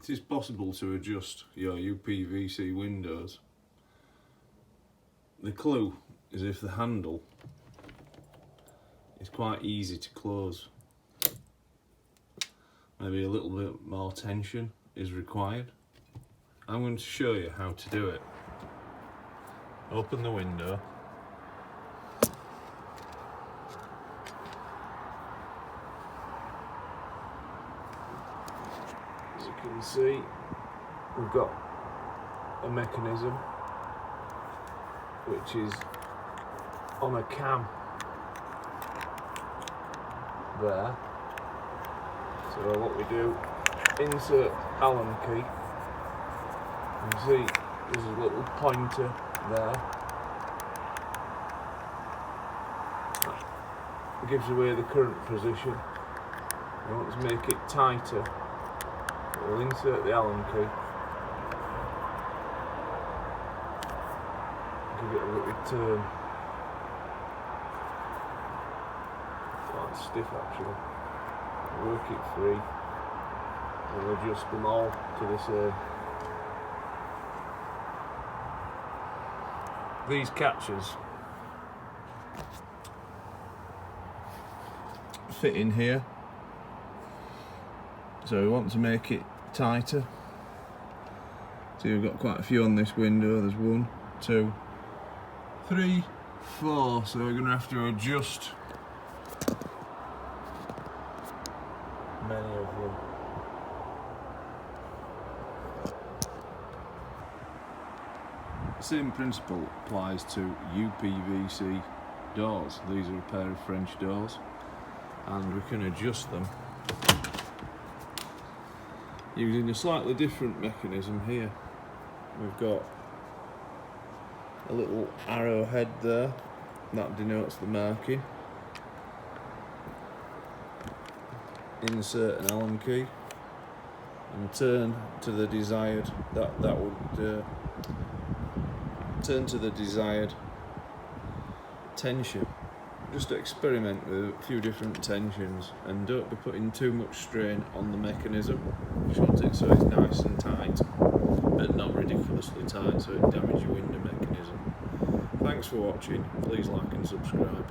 It is possible to adjust your UPVC windows. The clue is if the handle is quite easy to close. Maybe a little bit more tension is required. I'm going to show you how to do it. Open the window. As you can see, we've got a mechanism which is on a cam there. So what we do, insert Allen key. You can see there's a little pointer there. That gives away the current position. We want to make it tighter. We'll insert the Allen key. Give it a little turn. Quite stiff actually. Work it free. We'll adjust them all to the same. These catches fit in here, so we want to make it tighter. So we've got quite a few on this window. There's 1, 2, 3, 4, so we're going to have to adjust many of them. The same principle applies to UPVC doors. These are a pair of French doors, and we can adjust them using a slightly different mechanism here. We've got a little arrow head there, that denotes the marking. Insert an Allen key and turn to the desired, that would turn to the desired tension. Just experiment with a few different tensions and don't be putting too much strain on the mechanism. Just want it so it's nice and tight, but not ridiculously tight so it damages your window mechanism. Thanks for watching, please like and subscribe.